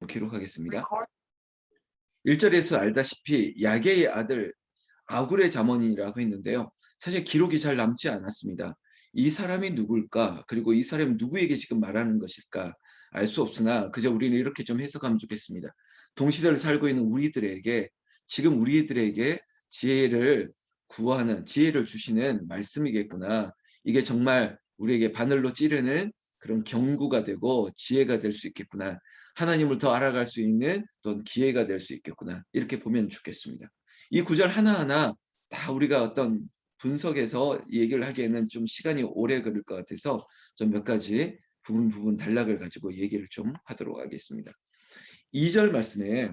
기록하겠습니다. 1절에서 알다시피 야게의 아들 아굴의 자문이라고 했는데요. 사실 기록이 잘 남지 않았습니다. 이 사람이 누굴까? 그리고 이 사람이 누구에게 지금 말하는 것일까? 알 수 없으나 그저 우리는 이렇게 좀 해석하면 좋겠습니다. 동시대를 살고 있는 우리들에게 지금 우리들에게 지혜를 구하는 지혜를 주시는 말씀이겠구나. 이게 정말 우리에게 바늘로 찌르는 그런 경구가 되고 지혜가 될 수 있겠구나. 하나님을 더 알아갈 수 있는 또 기회가 될 수 있겠구나. 이렇게 보면 좋겠습니다. 이 구절 하나하나 다 우리가 어떤 분석해서 얘기를 하기에는 좀 시간이 오래 걸릴 것 같아서 좀 몇 가지 부분 단락을 가지고 얘기를 좀 하도록 하겠습니다. 2절 말씀에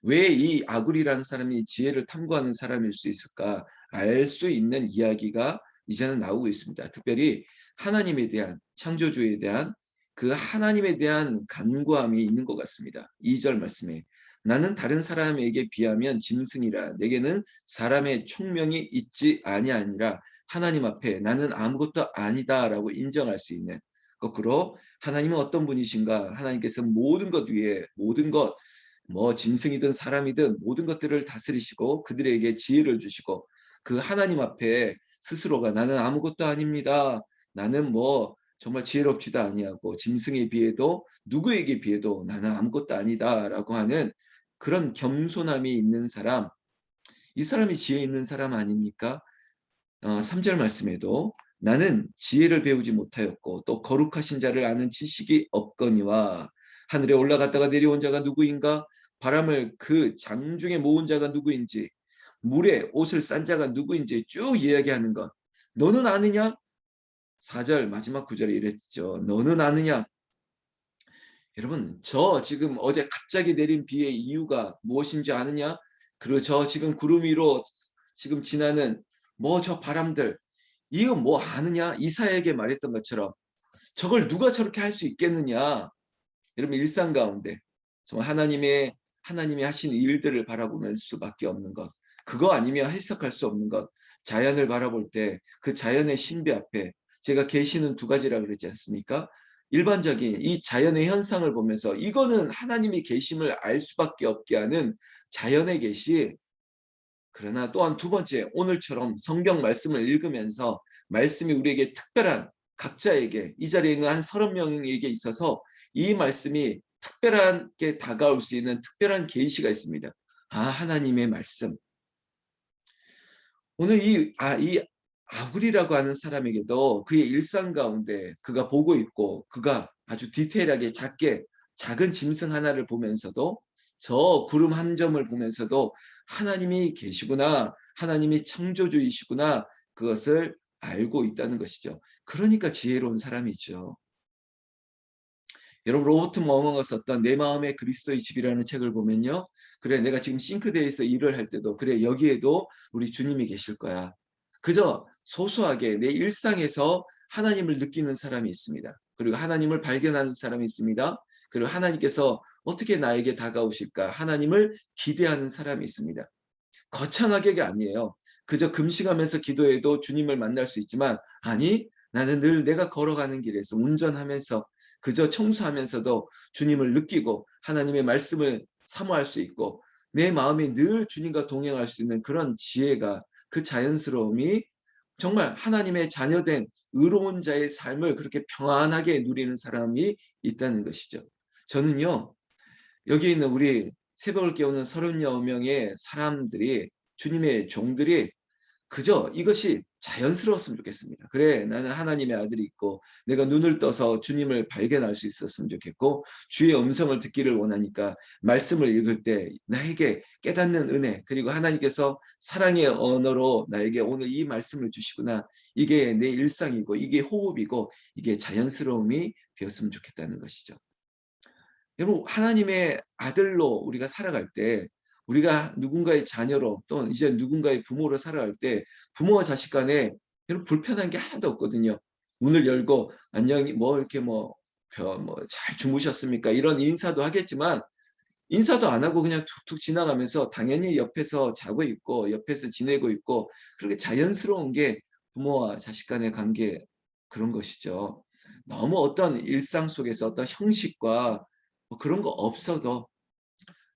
왜 이 아굴이라는 사람이 지혜를 탐구하는 사람일 수 있을까 알 수 있는 이야기가 이제는 나오고 있습니다. 특별히 하나님에 대한 창조주에 대한 그 하나님에 대한 간구함이 있는 것 같습니다. 2절 말씀에 나는 다른 사람에게 비하면 짐승이라 내게는 사람의 총명이 있지 아니하니라 하나님 앞에 나는 아무것도 아니다라고 인정할 수 있는 거꾸로 하나님은 어떤 분이신가 하나님께서 모든 것 위에 모든 것 짐승이든 사람이든 모든 것들을 다스리시고 그들에게 지혜를 주시고 그 하나님 앞에 스스로가 나는 아무것도 아닙니다. 나는 정말 지혜롭지도 아니하고 짐승에 비해도 누구에게 비해도 나는 아무것도 아니다라고 하는 그런 겸손함이 있는 사람, 이 사람이 지혜 있는 사람 아닙니까? 3절 말씀에도 나는 지혜를 배우지 못하였고 또 거룩하신 자를 아는 지식이 없거니와 하늘에 올라갔다가 내려온 자가 누구인가? 바람을 그 장중에 모은 자가 누구인지 물에 옷을 싼 자가 누구인지 쭉 이야기하는 것. 너는 아느냐? 4절 마지막 구절에 이랬죠. 너는 아느냐? 여러분 저 지금 어제 갑자기 내린 비의 이유가 무엇인지 아느냐? 그리고 저 지금 구름 위로 지금 지나는 저 바람들 이거 아느냐? 이사야에게 말했던 것처럼 저걸 누가 저렇게 할 수 있겠느냐? 여러분 일상 가운데 정말 하나님이 하신 일들을 바라보면 수밖에 없는 것. 그거 아니면 해석할 수 없는 것. 자연을 바라볼 때 그 자연의 신비 앞에 제가 계시는 두 가지라 그러지 않습니까? 일반적인 이 자연의 현상을 보면서 이거는 하나님이 계심을 알 수밖에 없게 하는 자연의 계시. 그러나 또한 두 번째 오늘처럼 성경 말씀을 읽으면서 말씀이 우리에게 특별한 각자에게 이 자리에 있는 한 30명에게 있어서 이 말씀이 특별하게 다가올 수 있는 특별한 계시가 있습니다. 하나님의 말씀. 오늘 이 아굴이라고 하는 사람에게도 그의 일상 가운데 그가 보고 있고 그가 아주 디테일하게 작은 짐승 하나를 보면서도 저 구름 한 점을 보면서도 하나님이 계시구나. 하나님이 창조주이시구나. 그것을 알고 있다는 것이죠. 그러니까 지혜로운 사람이죠. 여러분 로버트 머머가 썼던 내 마음의 그리스도의 집이라는 책을 보면요. 그래 내가 지금 싱크대에서 일을 할 때도 그래 여기에도 우리 주님이 계실 거야. 그저 소소하게 내 일상에서 하나님을 느끼는 사람이 있습니다. 그리고 하나님을 발견하는 사람이 있습니다. 그리고 하나님께서 어떻게 나에게 다가오실까 하나님을 기대하는 사람이 있습니다. 거창하게가 아니에요. 그저 금식하면서 기도해도 주님을 만날 수 있지만 아니 나는 늘 내가 걸어가는 길에서 운전하면서 그저 청소하면서도 주님을 느끼고 하나님의 말씀을 사모할 수 있고 내 마음이 늘 주님과 동행할 수 있는 그런 지혜가 그 자연스러움이 정말 하나님의 자녀된 의로운 자의 삶을 그렇게 평안하게 누리는 사람이 있다는 것이죠. 저는요. 여기 있는 우리 새벽을 깨우는 30여 명의 사람들이 주님의 종들이 그저 이것이 자연스러웠으면 좋겠습니다. 그래 나는 하나님의 아들이 있고 내가 눈을 떠서 주님을 발견할 수 있었으면 좋겠고 주의 음성을 듣기를 원하니까 말씀을 읽을 때 나에게 깨닫는 은혜 그리고 하나님께서 사랑의 언어로 나에게 오늘 이 말씀을 주시구나. 이게 내 일상이고 이게 호흡이고 이게 자연스러움이 되었으면 좋겠다는 것이죠. 여러분 하나님의 아들로 우리가 살아갈 때 우리가 누군가의 자녀로 또는 이제 누군가의 부모로 살아갈 때 부모와 자식 간에 여러분 불편한 게 하나도 없거든요. 문을 열고 안녕히 이렇게 잘 주무셨습니까? 이런 인사도 하겠지만 인사도 안 하고 그냥 툭툭 지나가면서 당연히 옆에서 자고 있고 옆에서 지내고 있고 그렇게 자연스러운 게 부모와 자식 간의 관계 그런 것이죠. 너무 어떤 일상 속에서 어떤 형식과 뭐 그런 거 없어도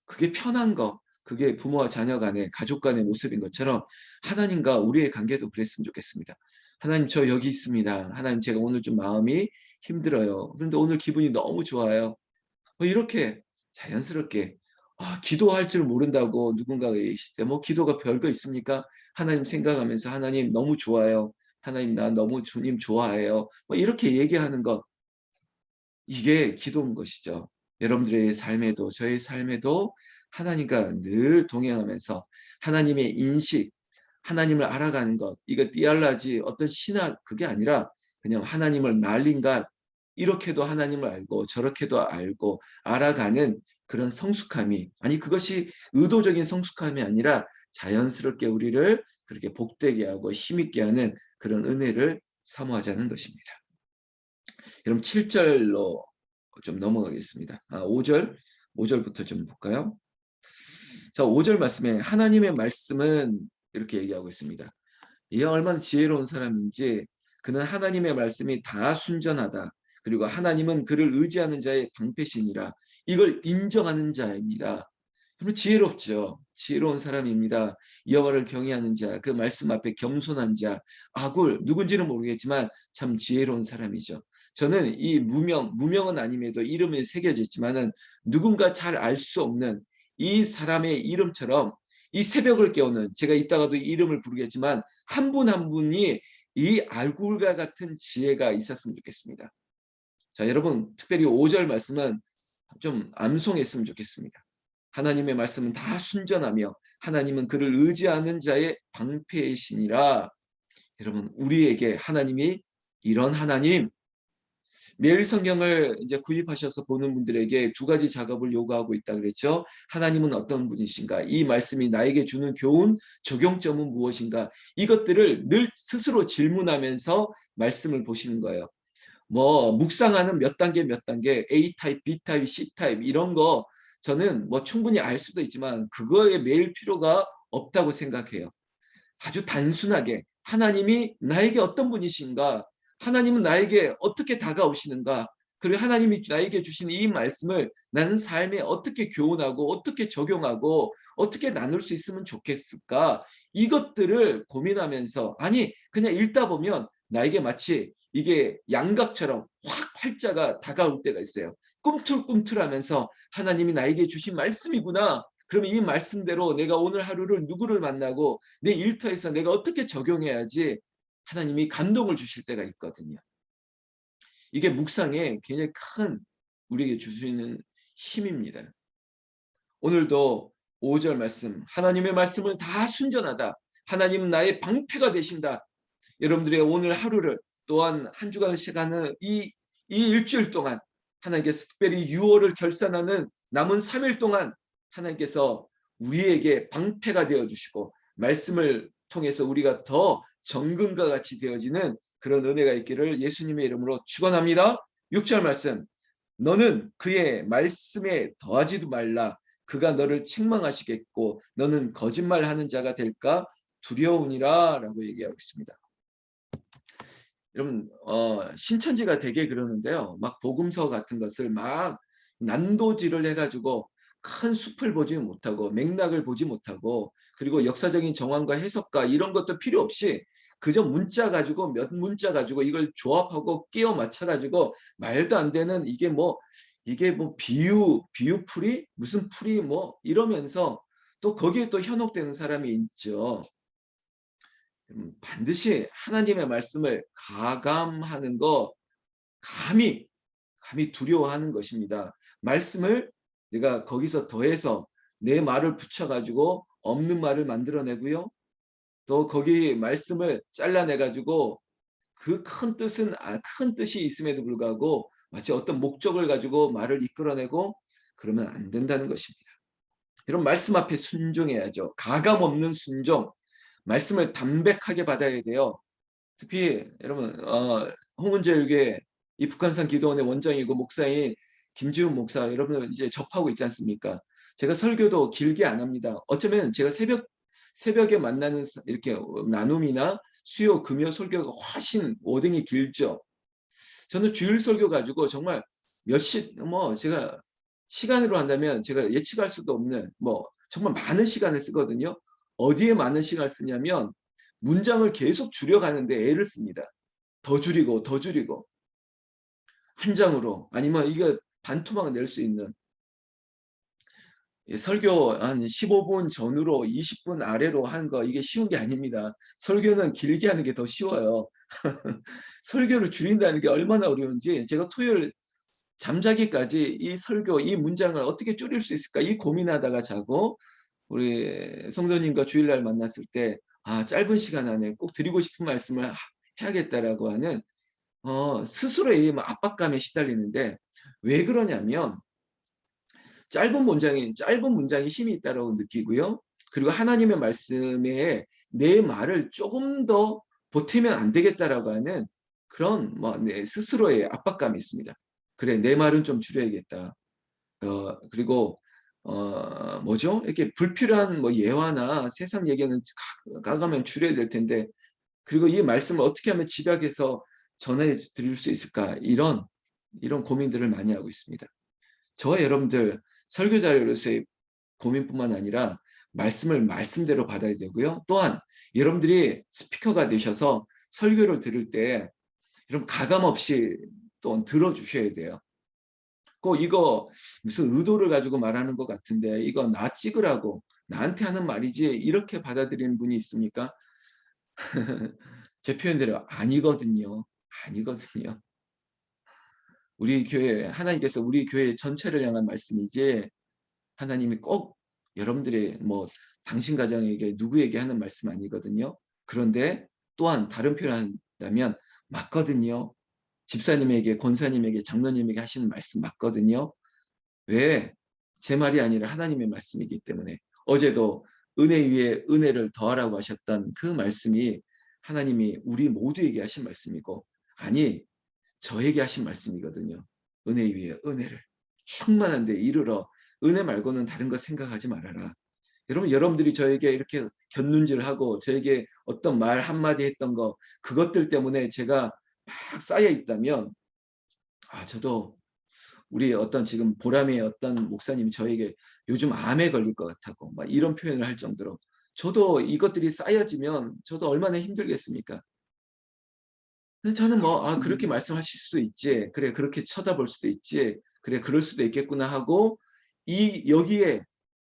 그게 편한 거, 그게 부모와 자녀 간의 가족 간의 모습인 것처럼 하나님과 우리의 관계도 그랬으면 좋겠습니다. 하나님 저 여기 있습니다. 하나님 제가 오늘 좀 마음이 힘들어요. 그런데 오늘 기분이 너무 좋아요. 뭐 이렇게 자연스럽게 기도할 줄 모른다고 누군가가 얘기하실 때 뭐 기도가 별거 있습니까? 하나님 생각하면서 하나님 너무 좋아요. 하나님 나 너무 주님 좋아해요. 뭐 이렇게 얘기하는 것 이게 기도인 것이죠. 여러분들의 삶에도 저의 삶에도 하나님과 늘 동행하면서 하나님의 인식, 하나님을 알아가는 것, 이거 띠알라지 어떤 신학 그게 아니라 그냥 하나님을 날린가 이렇게도 하나님을 알고 저렇게도 알고 알아가는 그런 성숙함이 아니 그것이 의도적인 성숙함이 아니라 자연스럽게 우리를 그렇게 복되게 하고 힘있게 하는 그런 은혜를 사모하자는 것입니다. 그럼 7절로 좀 넘어가겠습니다. 5절부터 좀 볼까요? 자, 5절 말씀에 하나님의 말씀은 이렇게 얘기하고 있습니다. 이가 얼마나 지혜로운 사람인지 그는 하나님의 말씀이 다 순전하다. 그리고 하나님은 그를 의지하는 자의 방패시니라. 이걸 인정하는 자입니다. 여러분 지혜롭죠. 지혜로운 사람입니다. 여호와를 경외하는 자, 그 말씀 앞에 겸손한 자, 아굴 누군지는 모르겠지만 참 지혜로운 사람이죠. 저는 이 무명은 아님에도 이름이 새겨져 있지만은 누군가 잘 알 수 없는 이 사람의 이름처럼 이 새벽을 깨우는 제가 이따가도 이름을 부르겠지만 한 분 한 분이 이 알굴과 같은 지혜가 있었으면 좋겠습니다. 자, 여러분 특별히 5절 말씀은 좀 암송했으면 좋겠습니다. 하나님의 말씀은 다 순전하며 하나님은 그를 의지하는 자의 방패이시니라. 여러분 우리에게 하나님이 이런 하나님 매일 성경을 이제 구입하셔서 보는 분들에게 두 가지 작업을 요구하고 있다 그랬죠. 하나님은 어떤 분이신가? 이 말씀이 나에게 주는 교훈, 적용점은 무엇인가? 이것들을 늘 스스로 질문하면서 말씀을 보시는 거예요. 뭐 묵상하는 몇 단계 A 타입, B 타입, C 타입 이런 거 저는 뭐 충분히 알 수도 있지만 그거에 매일 필요가 없다고 생각해요. 아주 단순하게 하나님이 나에게 어떤 분이신가? 하나님은 나에게 어떻게 다가오시는가? 그리고 하나님이 나에게 주신 이 말씀을 나는 삶에 어떻게 교훈하고 어떻게 적용하고 어떻게 나눌 수 있으면 좋겠을까? 이것들을 고민하면서 아니 그냥 읽다 보면 나에게 마치 이게 양각처럼 확 활자가 다가올 때가 있어요. 꿈틀꿈틀하면서 하나님이 나에게 주신 말씀이구나. 그러면 이 말씀대로 내가 오늘 하루를 누구를 만나고 내 일터에서 내가 어떻게 적용해야지 하나님이 감동을 주실 때가 있거든요. 이게 묵상에 굉장히 큰 우리에게 주시는 힘입니다. 오늘도 5절 말씀 하나님의 말씀을 다 순전하다. 하나님은 나의 방패가 되신다. 여러분들의 오늘 하루를 또한 한 주간 시간은 이 일주일 동안 하나님께서 특별히 6월을 결산하는 남은 3일 동안 하나님께서 우리에게 방패가 되어주시고 말씀을 통해서 우리가 더 정금과 같이 되어지는 그런 은혜가 있기를 예수님의 이름으로 축원합니다. 6절 말씀 너는 그의 말씀에 더하지도 말라. 그가 너를 책망하시겠고 너는 거짓말하는 자가 될까 두려우니라 라고 얘기하고 있습니다. 여러분 신천지가 되게 그러는데요. 막 복음서 같은 것을 막 난도질을 해가지고 큰 숲을 보지 못하고 맥락을 보지 못하고 그리고 역사적인 정황과 해석과 이런 것도 필요 없이 그저 문자 가지고 몇 문자 가지고 이걸 조합하고 끼워 맞춰 가지고 말도 안 되는 이게 뭐 비유풀이 무슨 풀이 뭐 이러면서 또 거기에 또 현혹되는 사람이 있죠. 반드시 하나님의 말씀을 가감하는 거 감히 두려워하는 것입니다. 말씀을 내가 거기서 더해서 내 말을 붙여가지고 없는 말을 만들어내고요. 또 거기 말씀을 잘라내가지고 그 큰 뜻이 있음에도 불구하고 마치 어떤 목적을 가지고 말을 이끌어내고 그러면 안 된다는 것입니다. 이런 말씀 앞에 순종해야죠. 가감 없는 순종. 말씀을 담백하게 받아야 돼요. 특히 여러분 홍은재육의 이 북한산 기도원의 원장이고 목사인 김지훈 목사 여러분 이제 접하고 있지 않습니까? 제가 설교도 길게 안 합니다. 어쩌면 제가 새벽에 만나는 이렇게 나눔이나 수요 금요 설교가 훨씬 워딩이 길죠. 저는 주일 설교 가지고 정말 제가 시간으로 한다면 제가 예측할 수도 없는 뭐 정말 많은 시간을 쓰거든요. 어디에 많은 시간을 쓰냐면 문장을 계속 줄여가는데 애를 씁니다. 더 줄이고 더 줄이고 한 장으로 아니면 이게 반토막을 낼 수 있는 설교 한 15분 전후로 20분 아래로 하는 거 이게 쉬운 게 아닙니다. 설교는 길게 하는 게 더 쉬워요. 설교를 줄인다는 게 얼마나 어려운지 제가 토요일 잠자기까지 이 설교, 이 문장을 어떻게 줄일 수 있을까 이 고민하다가 자고 우리 성도님과 주일날 만났을 때 짧은 시간 안에 꼭 드리고 싶은 말씀을 해야겠다라고 하는 스스로의 압박감에 시달리는데 왜 그러냐면 짧은 문장이 힘이 있다고 느끼고요. 그리고 하나님의 말씀에 내 말을 조금 더 보태면 안 되겠다라고 하는 그런 내 스스로의 압박감이 있습니다. 그래, 내 말은 좀 줄여야겠다. 그리고 뭐죠? 이렇게 불필요한 예화나 세상 얘기는 가가면 줄여야 될 텐데, 그리고 이 말씀을 어떻게 하면 집약해서 전해 드릴 수 있을까? 이런 고민들을 많이 하고 있습니다. 저와 여러분들 설교자로서의 고민뿐만 아니라 말씀을 말씀대로 받아야 되고요. 또한 여러분들이 스피커가 되셔서 설교를 들을 때 여러분 가감 없이 또 들어주셔야 돼요. 꼭 이거 무슨 의도를 가지고 말하는 것 같은데 이거 나 찍으라고 나한테 하는 말이지 이렇게 받아들이는 분이 있습니까? 제 표현대로 아니거든요. 아니거든요. 우리 교회 하나님께서 우리 교회 전체를 향한 말씀이지 하나님이 꼭 여러분들의 당신 가정에게 누구에게 하는 말씀 아니거든요. 그런데 또한 다른 표현을 한다면 맞거든요. 집사님에게, 권사님에게, 장로님에게 하시는 말씀 맞거든요. 왜? 제 말이 아니라 하나님의 말씀이기 때문에. 어제도 은혜 위에 은혜를 더하라고 하셨던 그 말씀이 하나님이 우리 모두에게 하신 말씀이고, 아니 저에게 하신 말씀이거든요. 은혜 위에 은혜를 충만한 데 이르러 은혜 말고는 다른 거 생각하지 말아라. 여러분들이 저에게 이렇게 곁눈질하고 저에게 어떤 말 한마디 했던 거 그것들 때문에 제가 막 쌓여 있다면 저도 우리 어떤 지금 보람의 어떤 목사님이 저에게 요즘 암에 걸릴 것 같다고 막 이런 표현을 할 정도로 저도 이것들이 쌓여지면 저도 얼마나 힘들겠습니까? 근데 저는 그렇게 말씀하실 수 있지. 그래, 그렇게 쳐다볼 수도 있지. 그래, 그럴 수도 있겠구나 하고 여기에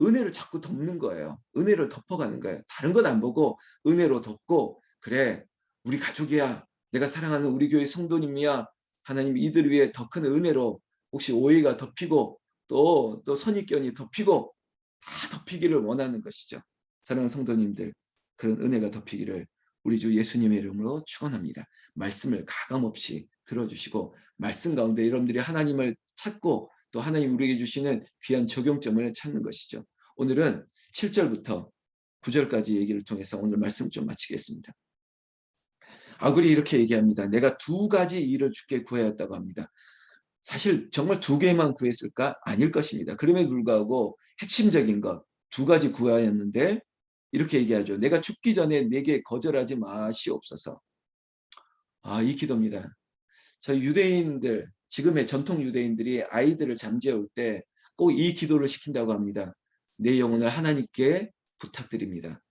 은혜를 자꾸 덮는 거예요. 은혜를 덮어가는 거예요. 다른 건 안 보고 은혜로 덮고 그래, 우리 가족이야. 내가 사랑하는 우리 교회 성도님이야. 하나님 이들 위해 더 큰 은혜로 혹시 오해가 덮이고 또 선입견이 덮이고 다 덮이기를 원하는 것이죠. 사랑하는 성도님들, 그런 은혜가 덮이기를 우리 주 예수님의 이름으로 축원합니다. 말씀을 가감없이 들어주시고 말씀 가운데 여러분들이 하나님을 찾고 또 하나님 우리에게 주시는 귀한 적용점을 찾는 것이죠. 오늘은 7절부터 9절까지 얘기를 통해서 오늘 말씀 좀 마치겠습니다. 아굴이 이렇게 얘기합니다. 내가 두 가지 일을 주께 구하였다고 합니다. 사실 정말 두 개만 구했을까? 아닐 것입니다. 그럼에도 불구하고 핵심적인 것 두 가지 구하였는데 이렇게 얘기하죠. 내가 죽기 전에 내게 거절하지 마시옵소서. 이 기도입니다. 저희 유대인들, 지금의 전통 유대인들이 아이들을 잠재울 때 꼭 이 기도를 시킨다고 합니다. 내 영혼을 하나님께 부탁드립니다.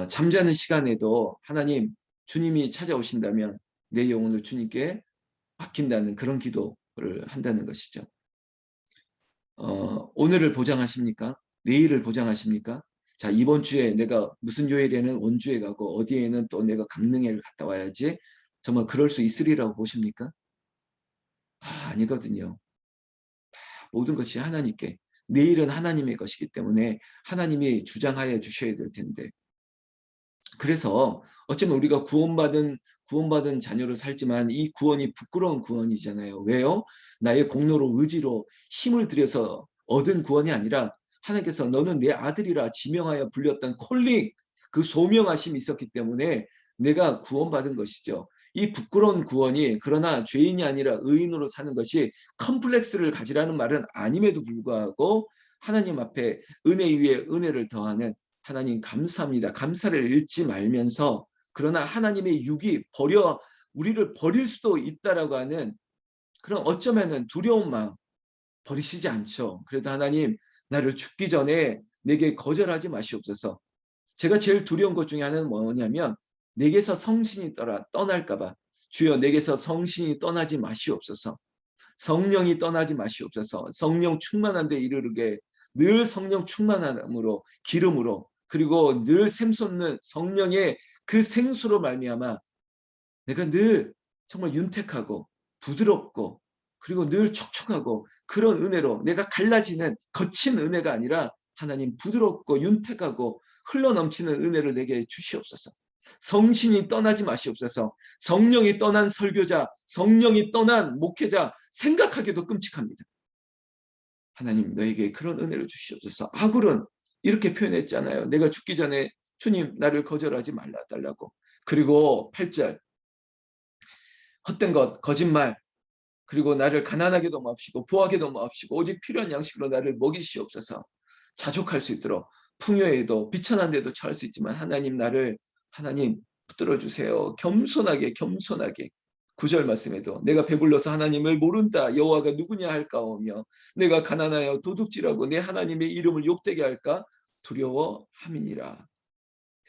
잠자는 시간에도 하나님, 주님이 찾아오신다면 내 영혼을 주님께 맡긴다는 그런 기도를 한다는 것이죠. 오늘을 보장하십니까? 내일을 보장하십니까? 자, 이번 주에 내가 무슨 요일에는 원주에 가고 어디에는 또 내가 강릉에를 갔다 와야지 정말 그럴 수 있으리라고 보십니까? 아니거든요. 모든 것이 하나님께 내일은 하나님의 것이기 때문에 하나님이 주장하여 주셔야 될 텐데 그래서 어쩌면 우리가 구원받은 자녀로 살지만 이 구원이 부끄러운 구원이잖아요. 왜요? 나의 공로로 의지로 힘을 들여서 얻은 구원이 아니라 하나님께서 너는 내 아들이라 지명하여 불렸던 콜링 그 소명하심이 있었기 때문에 내가 구원받은 것이죠. 이 부끄러운 구원이 그러나 죄인이 아니라 의인으로 사는 것이 컴플렉스를 가지라는 말은 아님에도 불구하고 하나님 앞에 은혜 위에 은혜를 더하는 하나님 감사합니다. 감사를 잃지 말면서 그러나 하나님의 육이 우리를 버릴 수도 있다라고 하는 그런 어쩌면은 두려운 마음, 버리시지 않죠. 그래도 하나님 나를 죽기 전에 내게 거절하지 마시옵소서. 제가 제일 두려운 것 중에 하나는 뭐냐면 내게서 성신이 떠날까 봐. 주여 내게서 성신이 떠나지 마시옵소서. 성령이 떠나지 마시옵소서. 성령 충만한 데 이르르게 늘 성령 충만함으로 기름으로 그리고 늘 샘솟는 성령의 그 생수로 말미암아 내가 늘 정말 윤택하고 부드럽고 그리고 늘 촉촉하고 그런 은혜로 내가 갈라지는 거친 은혜가 아니라 하나님 부드럽고 윤택하고 흘러넘치는 은혜를 내게 주시옵소서. 성신이 떠나지 마시옵소서. 성령이 떠난 설교자, 성령이 떠난 목회자 생각하기도 끔찍합니다. 하나님 너에게 그런 은혜를 주시옵소서. 아굴은 이렇게 표현했잖아요. 내가 죽기 전에 주님 나를 거절하지 말라달라고. 그리고 8절 헛된 것, 거짓말, 그리고 나를 가난하게도 마옵시고 부하게도 마옵시고 오직 필요한 양식으로 나를 먹이시옵소서. 자족할 수 있도록 풍요에도 비천한 데도 처할 수 있지만 하나님 나를 하나님 붙들어 주세요. 겸손하게 겸손하게 9절 말씀에도 내가 배불러서 하나님을 모른다 여호와가 누구냐 할까오며 내가 가난하여 도둑질하고 내 하나님의 이름을 욕되게 할까 두려워함이니라.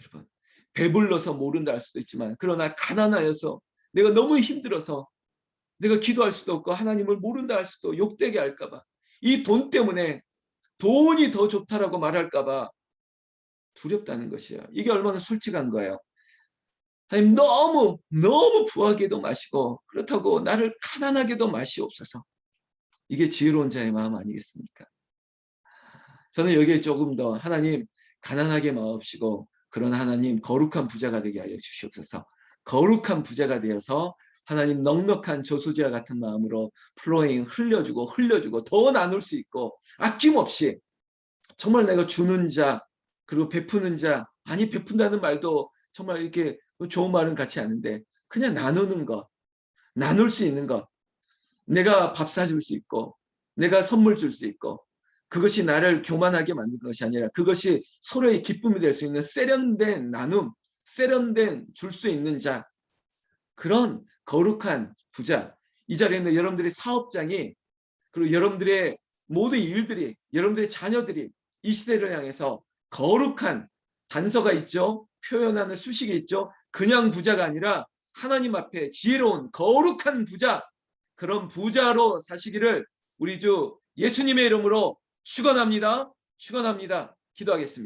여러분 배불러서 모른다 할 수도 있지만 그러나 가난하여서 내가 너무 힘들어서 내가 기도할 수도 없고 하나님을 모른다 할 수도 욕되게 할까 봐 이 돈 때문에 돈이 더 좋다라고 말할까 봐 두렵다는 것이에요. 이게 얼마나 솔직한 거예요. 하나님 너무 부하게도 마시고 그렇다고 나를 가난하게도 마시옵소서. 이게 지혜로운 자의 마음 아니겠습니까? 저는 여기에 조금 더 하나님 가난하게 마옵시고 그런 하나님 거룩한 부자가 되게 하여 주시옵소서. 거룩한 부자가 되어서 하나님 넉넉한 저수지와 같은 마음으로 플로잉 흘려주고 더 나눌 수 있고 아낌없이 정말 내가 주는 자 그리고 베푸는 자 아니 베푼다는 말도 정말 이렇게 좋은 말은 같지 않은데 그냥 나누는 것 나눌 수 있는 것 내가 밥 사줄 수 있고 내가 선물 줄 수 있고 그것이 나를 교만하게 만든 것이 아니라 그것이 서로의 기쁨이 될 수 있는 세련된 나눔 세련된 줄 수 있는 자 그런 거룩한 부자 이 자리에 있는 여러분들의 사업장이 그리고 여러분들의 모든 일들이 여러분들의 자녀들이 이 시대를 향해서 거룩한 단서가 있죠. 표현하는 수식이 있죠. 그냥 부자가 아니라 하나님 앞에 지혜로운 거룩한 부자 그런 부자로 사시기를 우리 주 예수님의 이름으로 축원합니다. 축원합니다. 기도하겠습니다.